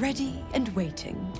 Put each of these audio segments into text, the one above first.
ready and waiting.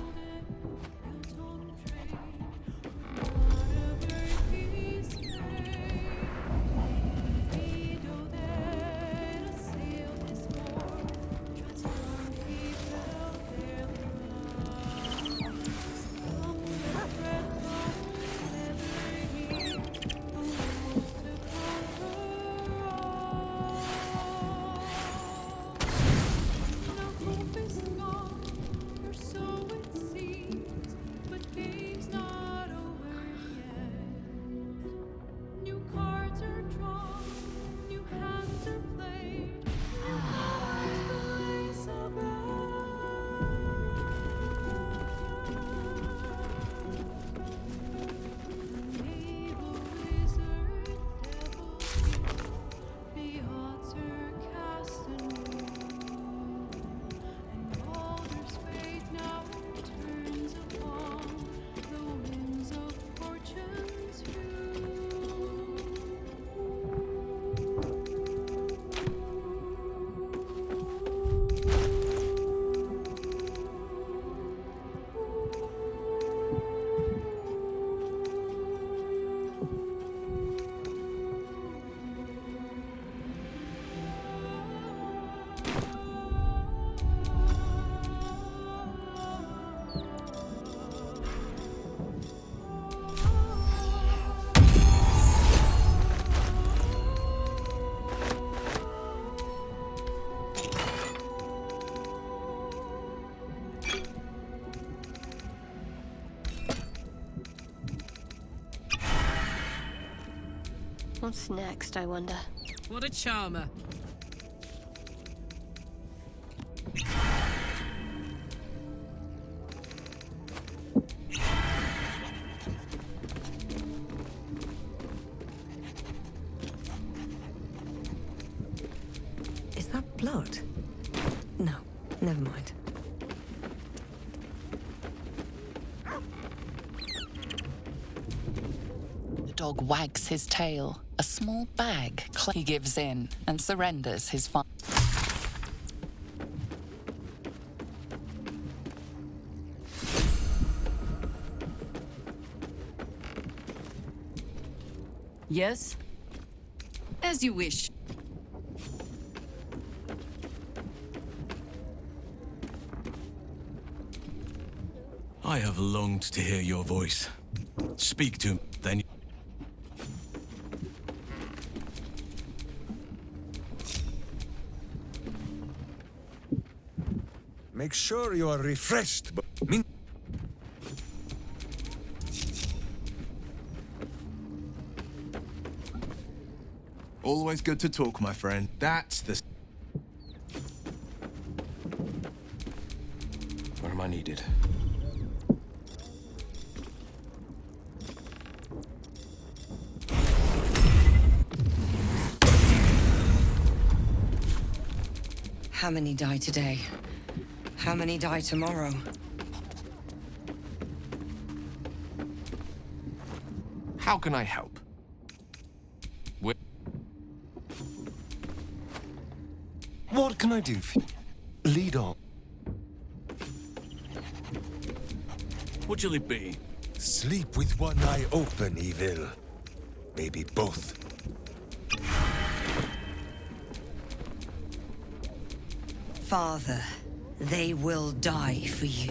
What's next, I wonder? What a charmer. Is that blood? No, never mind. The dog wags his tail. A small bag. He gives in and surrenders his fun. Yes? As you wish. I have longed to hear your voice. Speak to me, then. Make sure you are refreshed, but Always good to talk, my friend. That's the... Where am I needed? How many die today? How many die tomorrow? How can I help? what can I do for you? Lead on. What shall it be? Sleep with one eye open, evil. Maybe both. Father, they will die for you.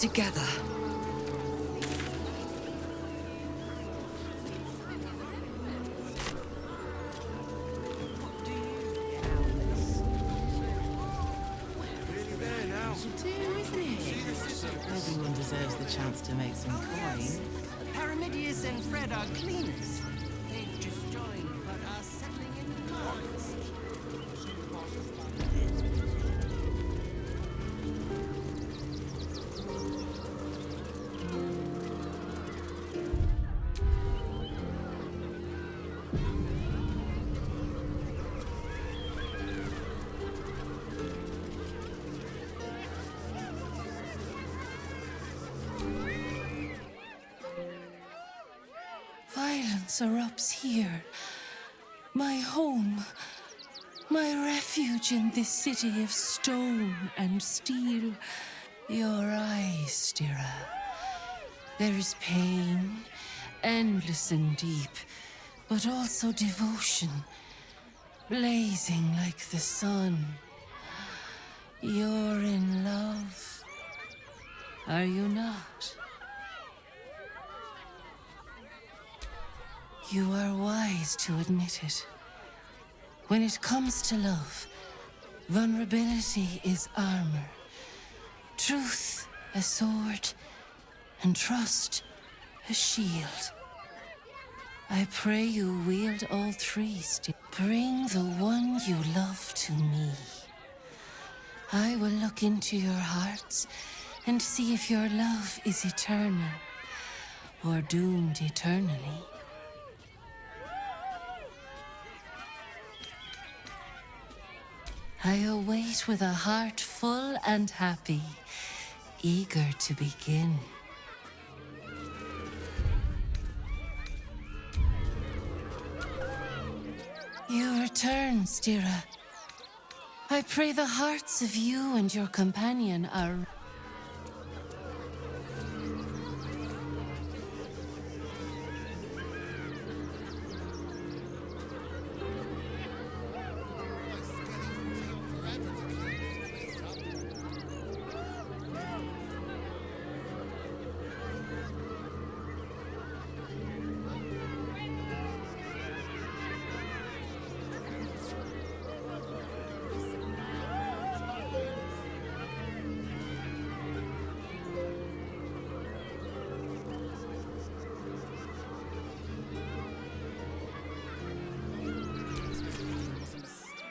together. Everyone deserves the chance to make some coin. Paramidius and Fred are cleaners. They've just joined, but are settling in fast. Violence erupts here. My home. My refuge in this city of stone and steel. Your eyes, Stira. There is pain, endless and deep, but also devotion, blazing like the sun. You're in love, are you not? You are wise to admit it. When it comes to love, vulnerability is armor, truth a sword, and trust a shield. I pray you wield all three still. Bring the one you love to me. I will look into your hearts and see if your love is eternal or doomed eternally. I await with a heart full and happy, eager to begin. You return, Stira. I pray the hearts of you and your companion are...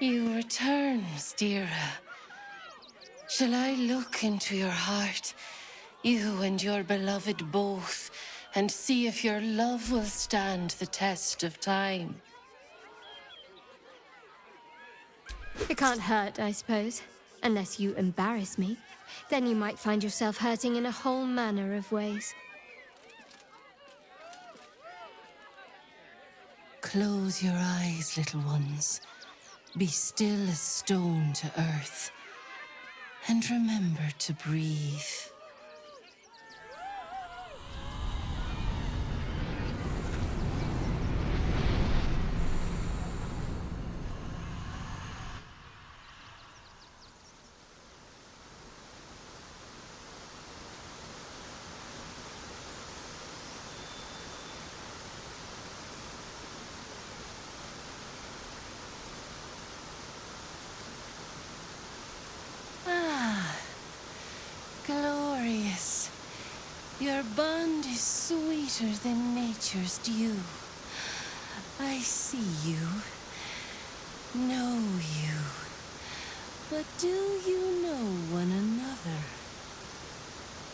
You return, Stira. Shall I look into your heart, you and your beloved both, and see if your love will stand the test of time? It can't hurt, I suppose. Unless you embarrass me. Then you might find yourself hurting in a whole manner of ways. Close your eyes, little ones. Be still as stone to earth. And remember to breathe. Glorious. Your bond is sweeter than nature's dew. I see you, know you, but do you know one another?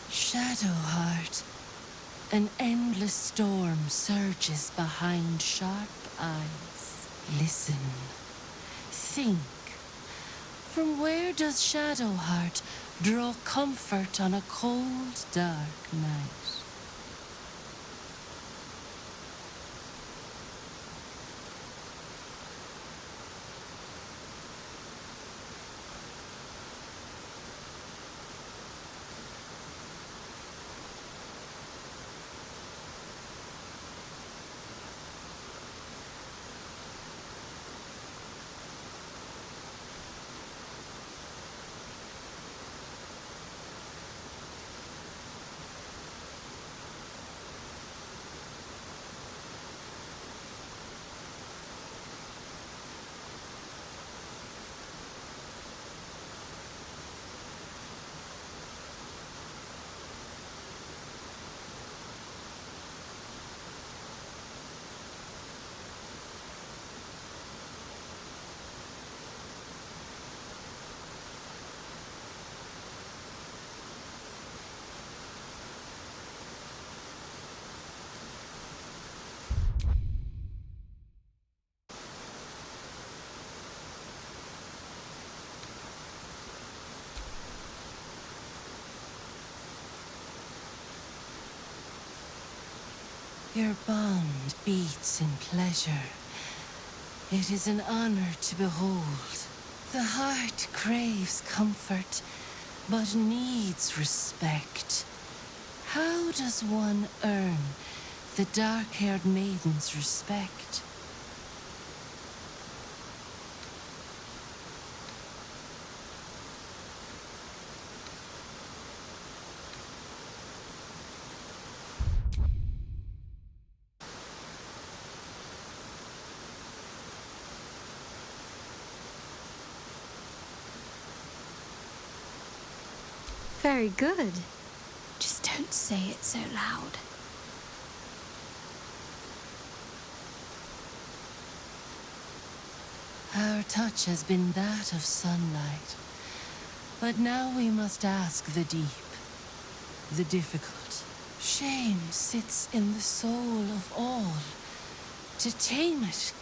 Shadowheart, an endless storm surges behind sharp eyes. Listen, think. From where does Shadowheart draw comfort on a cold, dark night? Your bond beats in pleasure. It is an honor to behold. The heart craves comfort, but needs respect. How does one earn the dark-haired maiden's respect? Very good. Just don't say it so loud. Our touch has been that of sunlight. But now we must ask the deep, the difficult. Shame sits in the soul of all. To tame it,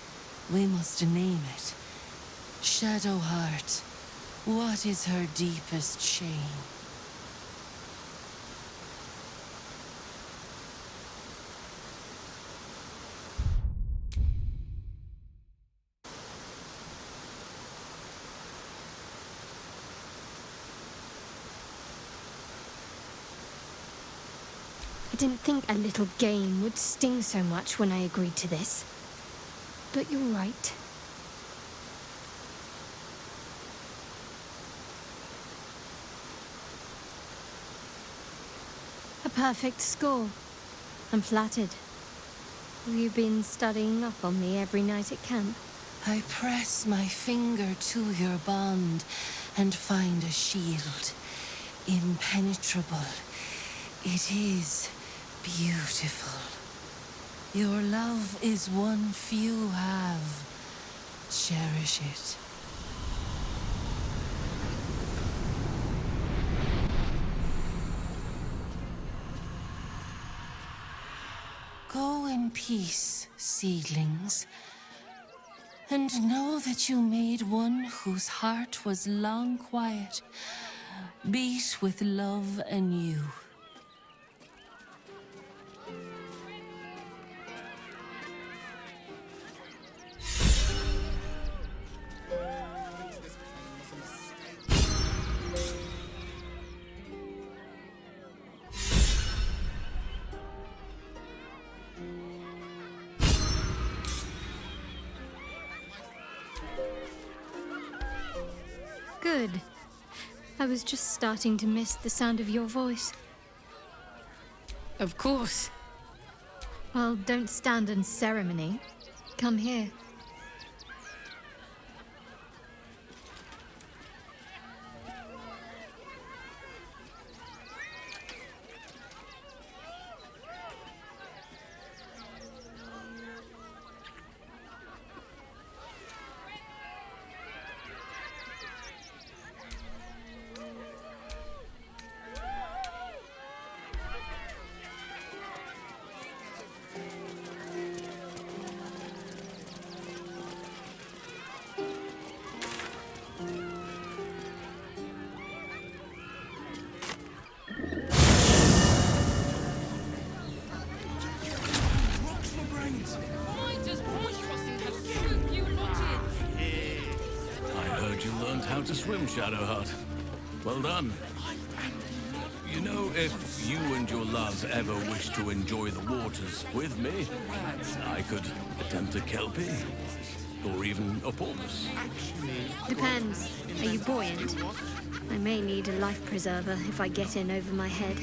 we must name it. Shadow heart, what is her deepest shame? I didn't think a little game would sting so much when I agreed to this. But you're right. A perfect score. I'm flattered. Have you been studying up on me every night at camp? I press my finger to your bond and find a shield. Impenetrable. It is beautiful. Your love is one few have. Cherish it. Go in peace, seedlings, and know that you made one whose heart was long quiet, beat with love anew. Good. I was just starting to miss the sound of your voice. Of course. Well, don't stand in ceremony. Come here. You learned how to swim, Shadowheart. Well done. You know, if you and your love ever wish to enjoy the waters with me, I could attempt a kelpie, or even a porpoise. Depends. Are you buoyant? I may need a life preserver if I get in over my head.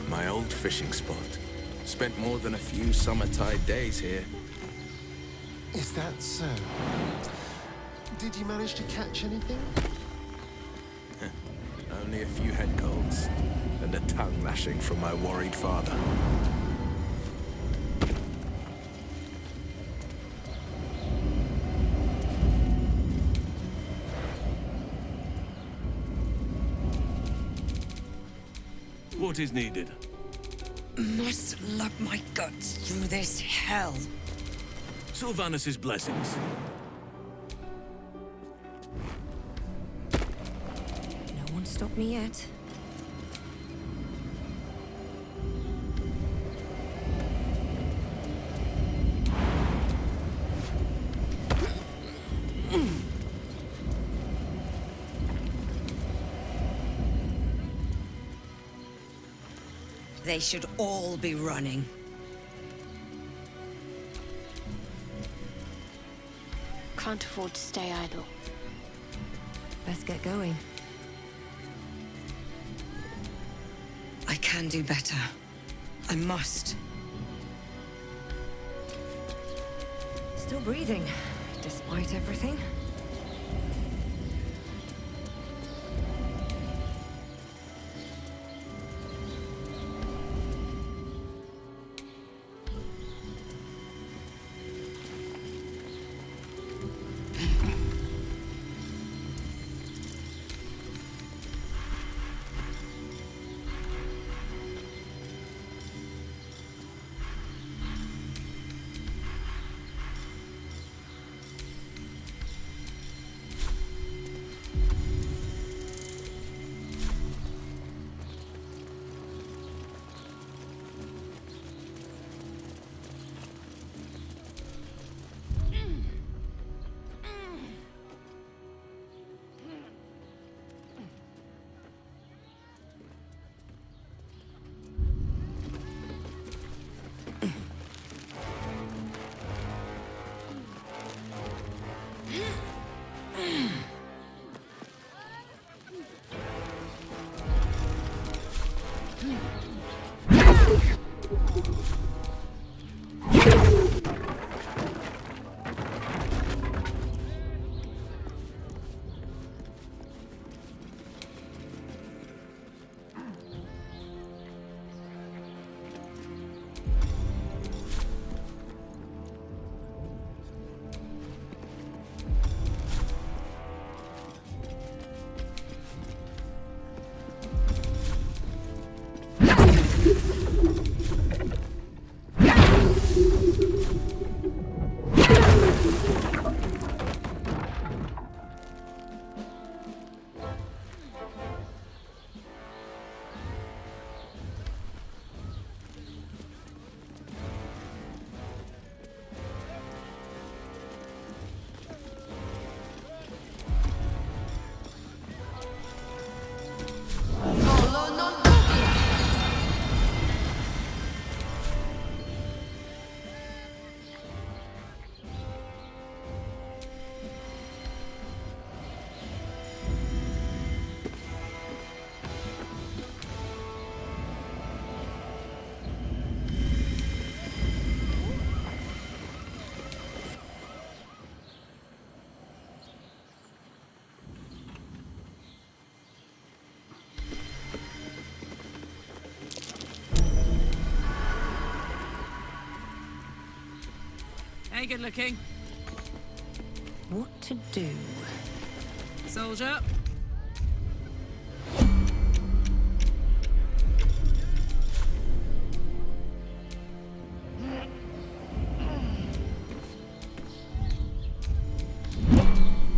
My old fishing spot. Spent more than a few summer tide days here. Is that so? Did you manage to catch anything? Only a few head colds and a tongue lashing from my worried father. What is needed? Must lug my guts through this hell. Sylvanus' blessings. No one stopped me yet. They should all be running. Can't afford to stay idle. Let's get going. I can do better. I must. Still breathing, despite everything. Hey, good looking. What to do? Soldier.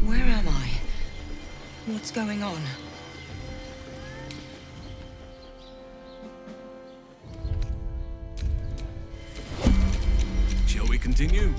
Where am I? What's going on? Shall we continue?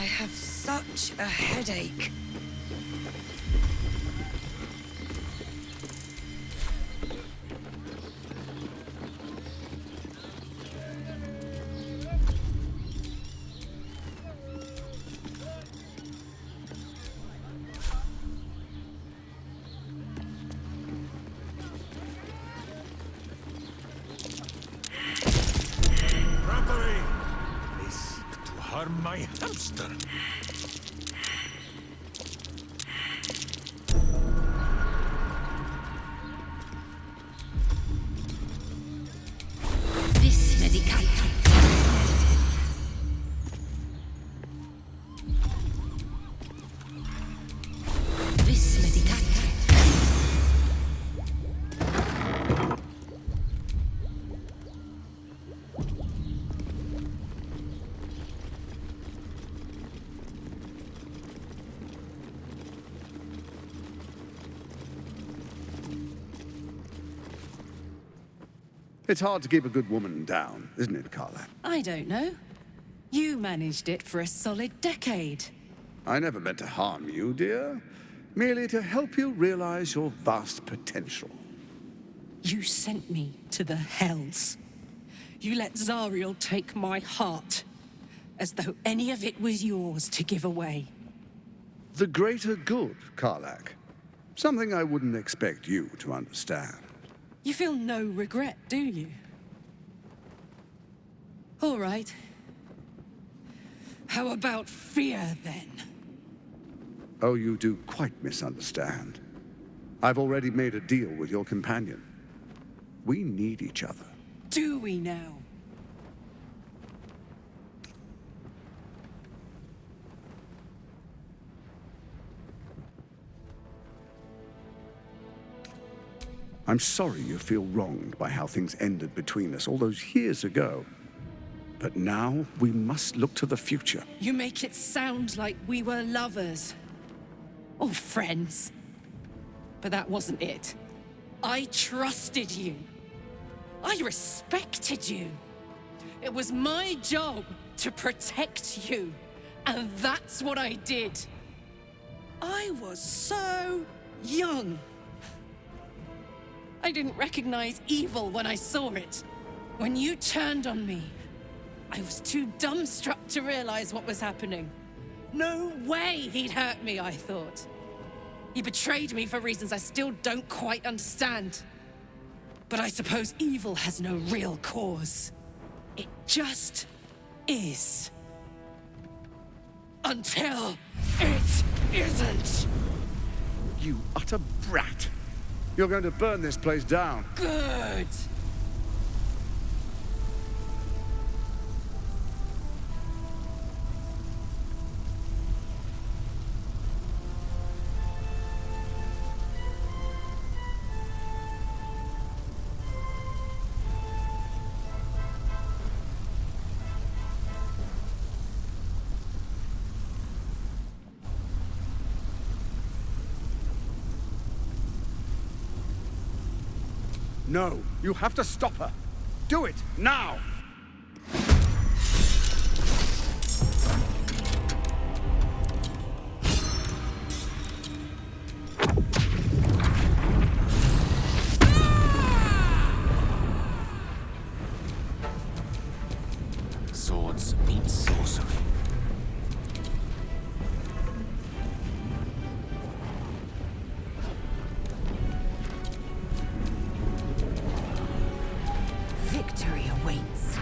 I have such a headache. Rappery! They seek to harm my hamster. Vis medicat. Vis medicat. It's hard to keep a good woman down, isn't it, Carla? I don't know. You managed it for a solid decade. I never meant to harm you, dear. Merely to help you realize your vast potential. You sent me to the hells. You let Zariel take my heart, as though any of it was yours to give away. The greater good, Karlak. Something I wouldn't expect you to understand. You feel no regret, do you? All right. How about fear, then? Oh, you do quite misunderstand. I've already made a deal with your companion. We need each other. Do we now? I'm sorry you feel wronged by how things ended between us all those years ago. But now we must look to the future. You make it sound like we were lovers. Or friends. But that wasn't it. I trusted you. I respected you. It was my job to protect you. And that's what I did. I was so young. I didn't recognize evil when I saw it. When you turned on me, I was too dumbstruck to realize what was happening. No way he'd hurt me, I thought. He betrayed me for reasons I still don't quite understand. But I suppose evil has no real cause. It just is. Until it isn't. You utter brat! You're going to burn this place down. Good. No, you have to stop her. Do it, now! Swords meet sorcery. Victory awaits.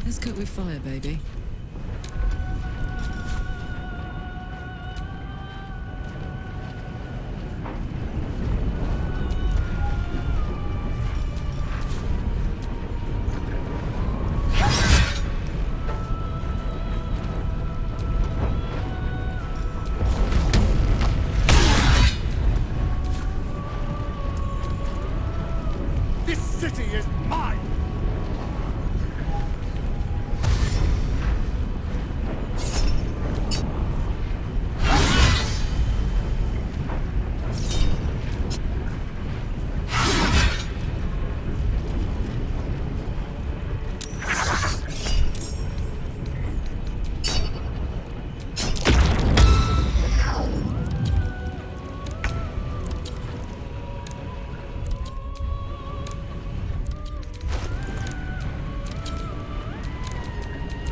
Let's cook with fire, baby. This city is mine!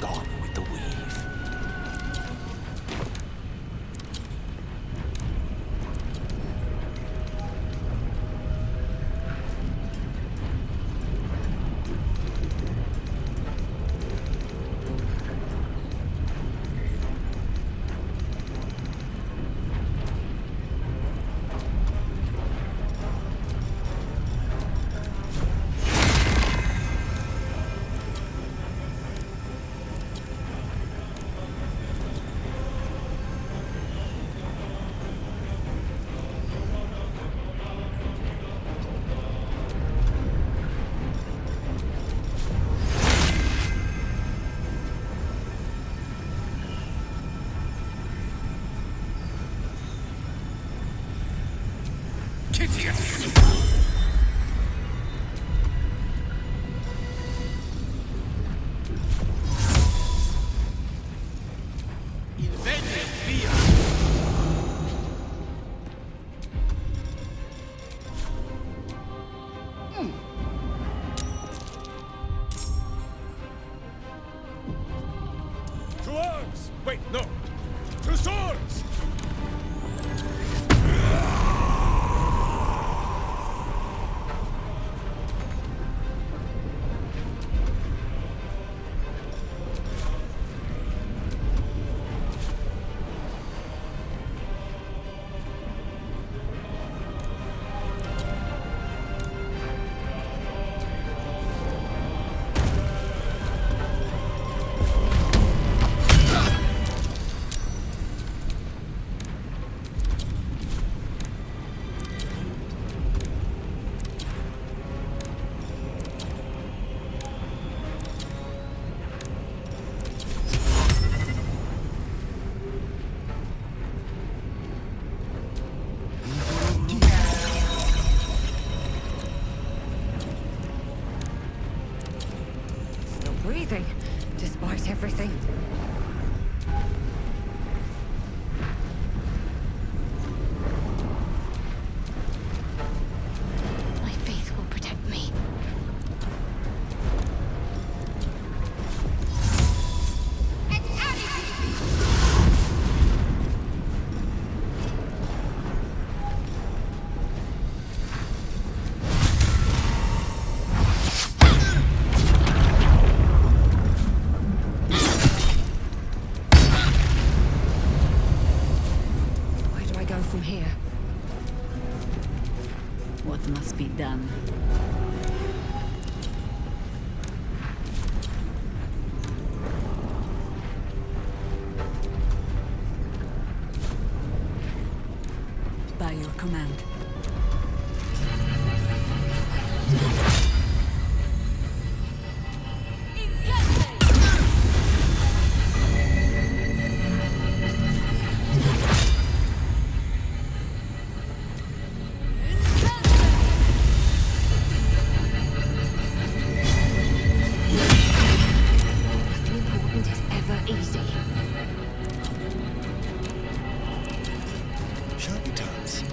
Gone with the weave. To arms! Wait, no! To swords! Still breathing, despite everything. My faith will protect me. Where do I go from here? What must be done? By your command. Nothing important is ever easy. Sharpie times.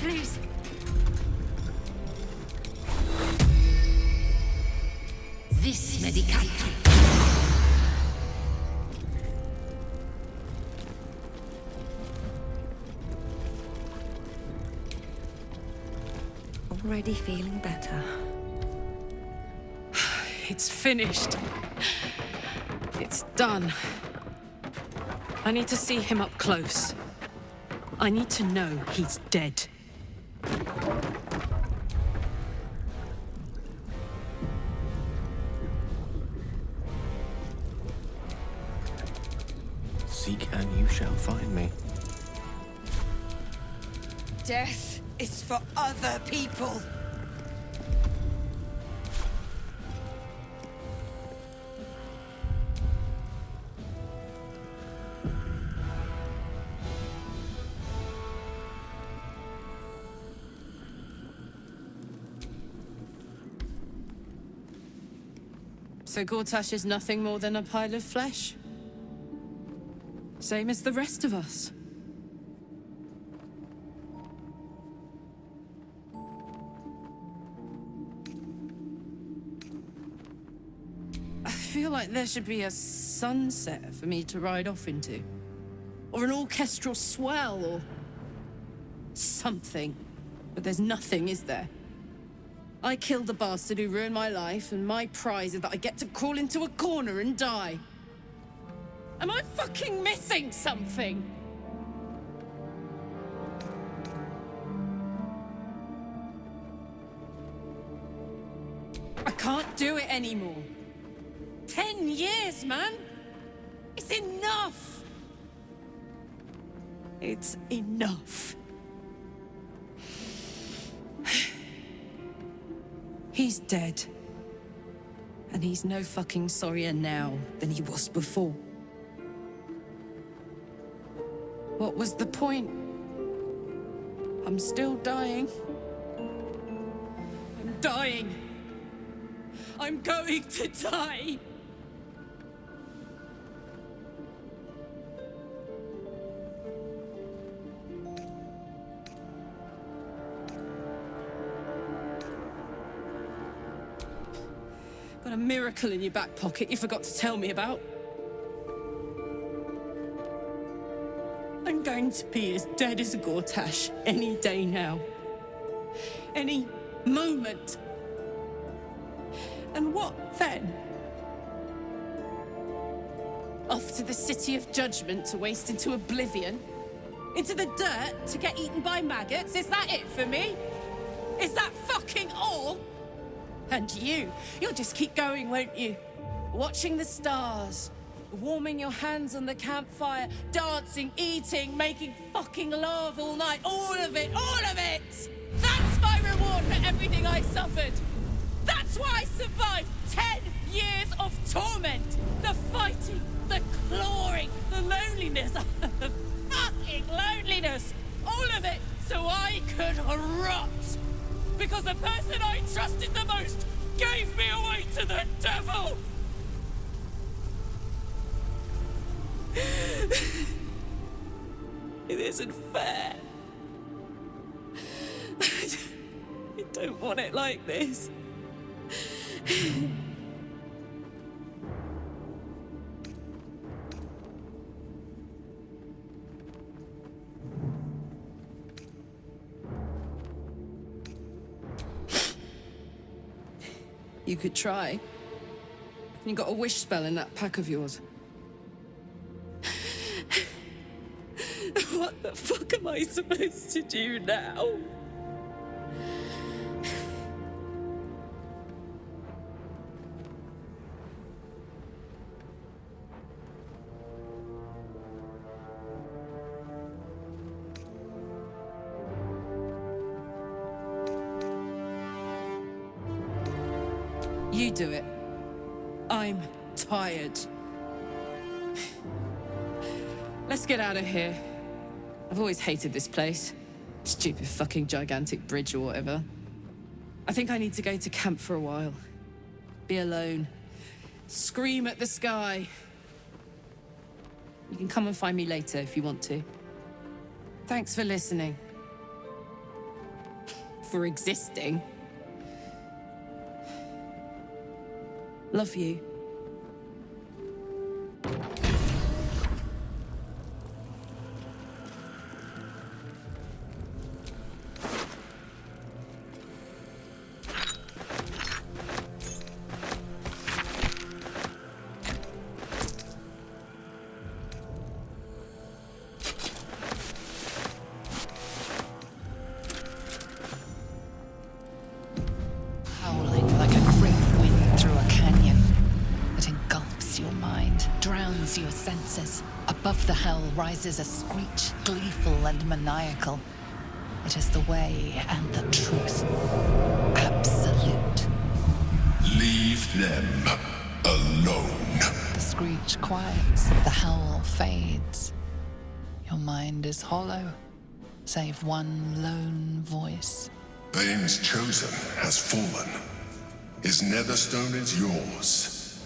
please. This medicate. Already feeling better. It's finished. It's done. I need to see him up close. I need to know he's dead. Seek and you shall find me. Death is for other people. So Gortash is nothing more than a pile of flesh? Same as the rest of us. I feel like there should be a sunset for me to ride off into. Or an orchestral swell, or something. But there's nothing, is there? I killed the bastard who ruined my life, and my prize is that I get to crawl into a corner and die. Am I fucking missing something? I can't do it anymore. 10 years, man! It's enough! It's enough. He's dead. And he's no fucking sorrier now than he was before. What was the point? I'm still dying. I'm dying. I'm going to die. Got a miracle in your back pocket you forgot to tell me about. I'm going to be as dead as a Gortash any day now. Any moment. And what then? Off to the City of Judgment to waste into oblivion? Into the dirt to get eaten by maggots? Is that it for me? Is that fucking all? And you'll just keep going, won't you? Watching the stars, warming your hands on the campfire, dancing, eating, making fucking love all night. All of it, all of it! That's my reward for everything I suffered. That's why I survived 10 years of torment. The fighting, the clawing, the loneliness, the fucking loneliness. All of it so I could rot. Because the person I trusted the most gave me away to the devil! It isn't fair. I don't want it like this. You could try. You got a wish spell in that pack of yours. What the fuck am I supposed to do now? You do it. I'm tired. Let's get out of here. I've always hated this place. Stupid fucking gigantic bridge or whatever. I think I need to go to camp for a while. Be alone. Scream at the sky. You can come and find me later if you want to. Thanks for listening. for existing. Love you. Howling like a great wind through a canyon. It engulfs your mind, drowns your senses. Above the hell rises a screech, gleeful and maniacal. It is the way and the truth. Absolute. Leave them alone. The screech quiets, the howl fades. Your mind is hollow, save one lone voice. Bane's chosen has fallen. His netherstone is yours.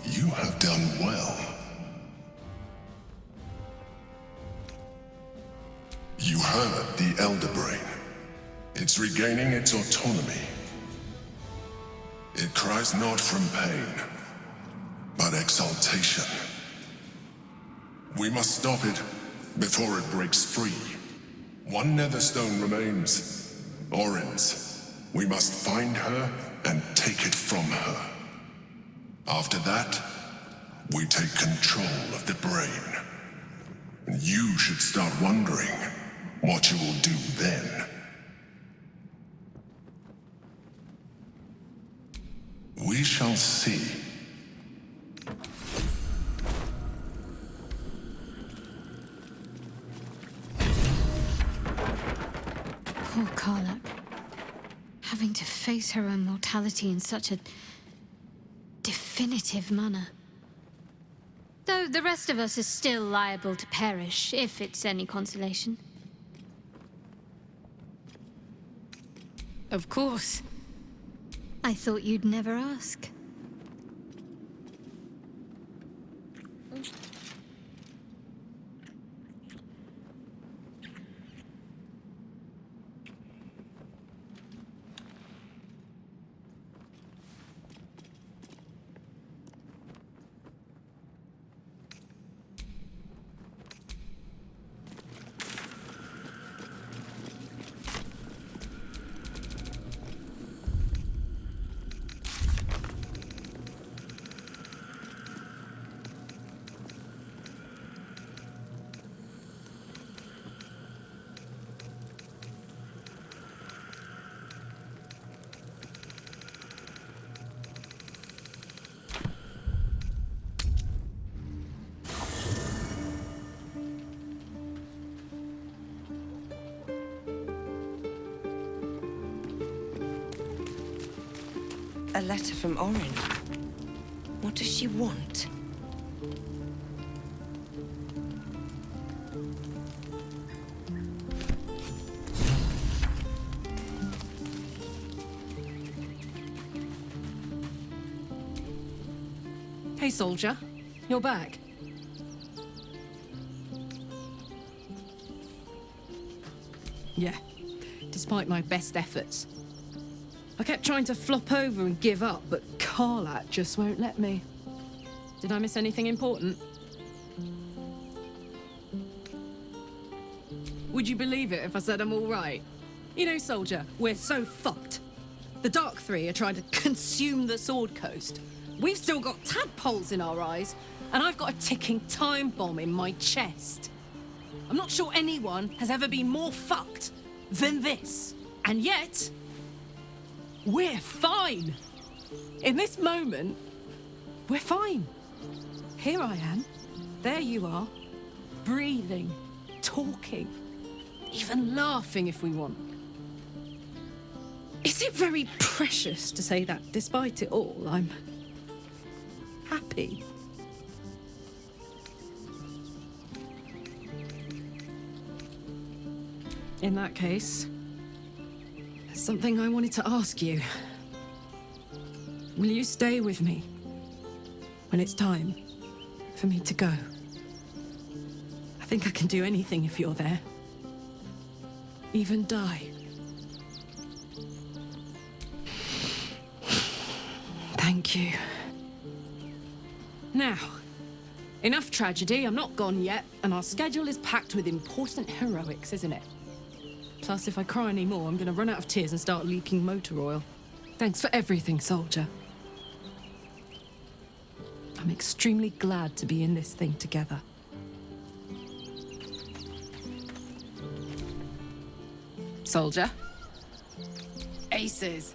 You have done well. You heard the Elder Brain. It's regaining its autonomy. It cries not from pain, but exaltation. We must stop it before it breaks free. One netherstone remains. Orin's. We must find her and take it from her. After that, we take control of the brain. And you should start wondering what you will do then. We shall see. Poor Karlach. Having to face her own mortality in such a definitive manner. Though the rest of us is still liable to perish, if it's any consolation. Of course. I thought you'd never ask. A letter from Orin. What does she want? Hey, soldier. You're back. Yeah, despite my best efforts. I kept trying to flop over and give up, but Karlach just won't let me. Did I miss anything important? Would you believe it if I said I'm all right? You know, soldier, we're so fucked. The Dark Three are trying to consume the Sword Coast. We've still got tadpoles in our eyes, and I've got a ticking time bomb in my chest. I'm not sure anyone has ever been more fucked than this. And yet, we're fine. In this moment, we're fine. Here I am. There you are. Breathing, talking, even laughing if we want. Is it very precious to say that despite it all, I'm happy? In that case, there's something I wanted to ask you. Will you stay with me when it's time for me to go? I think I can do anything if you're there. Even die. Thank you. Now, enough tragedy. I'm not gone yet, and our schedule is packed with important heroics, isn't it? Plus, if I cry any more, I'm gonna run out of tears and start leaking motor oil. Thanks for everything, soldier. I'm extremely glad to be in this thing together. Soldier. Aces.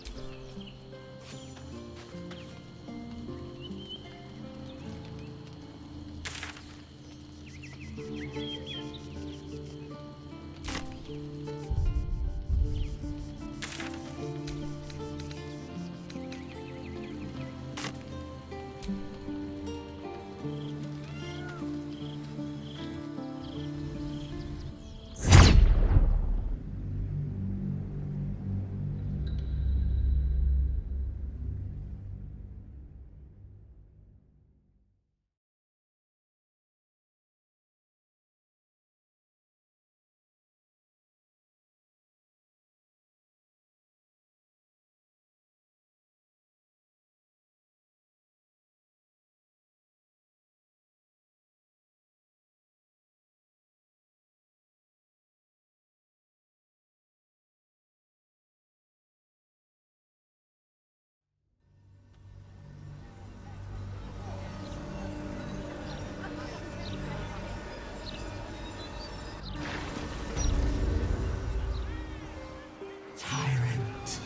Tyrant.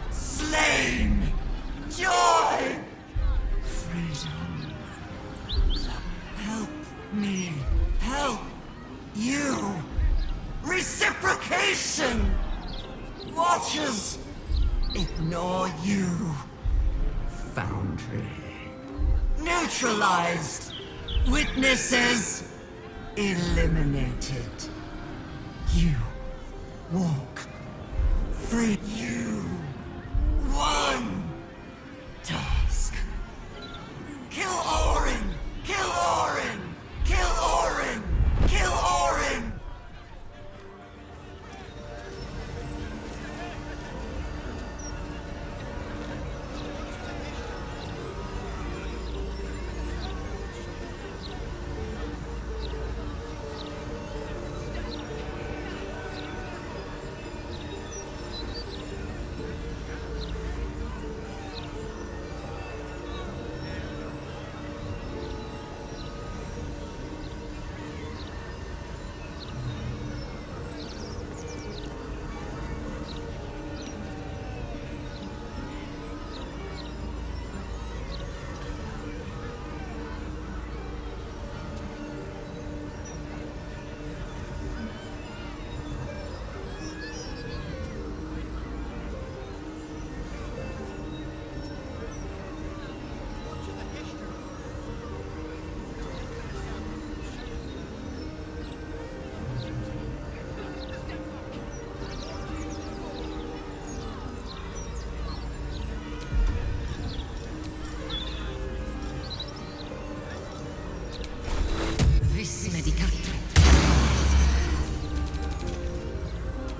Slain. Joy. Freedom. Help me. Help you. Reciprocation. Watchers. Ignore you. Foundry. Neutralized. Witnesses. Eliminated. You walk free. You one task. Kill Orin! Kill Orin! Kill Orin! Kill Orin!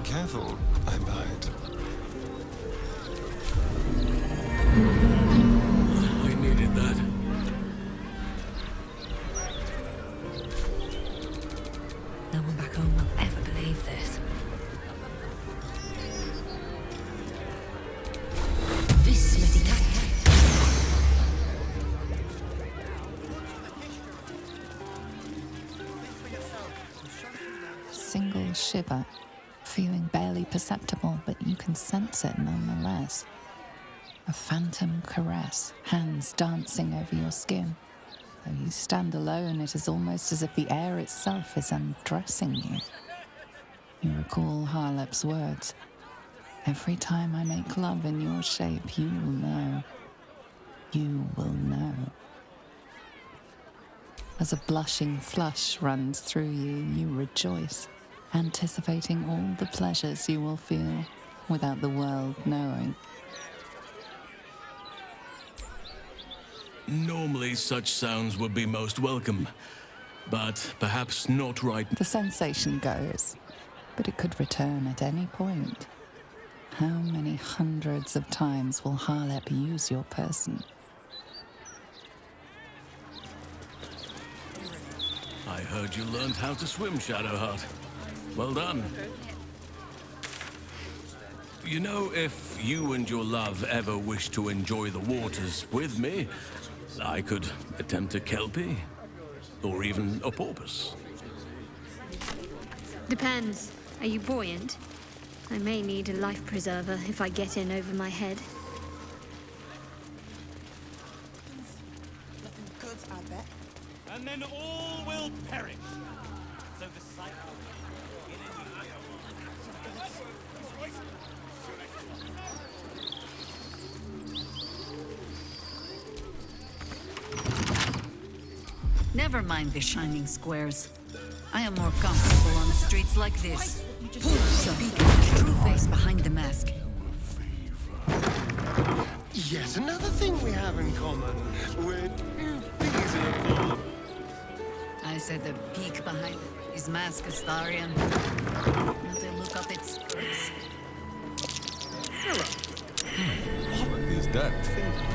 Careful, I might. I needed that. No one back home will ever believe this. Single shiver, feeling barely perceptible, but you can sense it nonetheless. A phantom caress, hands dancing over your skin. Though you stand alone, it is almost as if the air itself is undressing you. You recall Harlep's words. Every time I make love in your shape, you will know. You will know. As a blushing flush runs through you, you rejoice, anticipating all the pleasures you will feel without the world knowing. Normally such sounds would be most welcome, but perhaps not right now. The sensation goes, but it could return at any point. How many hundreds of times will Harlep use your person I heard you learned how to swim, Shadowheart. Well done. You know, if you and your love ever wish to enjoy the waters with me, I could attempt a kelpie, or even a porpoise. Depends. Are you buoyant? I may need a life preserver if I get in over my head. Good, I bet. And then all will perish. So the cycle. Never mind the shining squares. I am more comfortable on streets like this. So peek at the true face behind the mask. Yet another thing we have in common. We're feasible. I said the peek behind his mask, Astarion. Not to look up its skirts. What is that thing?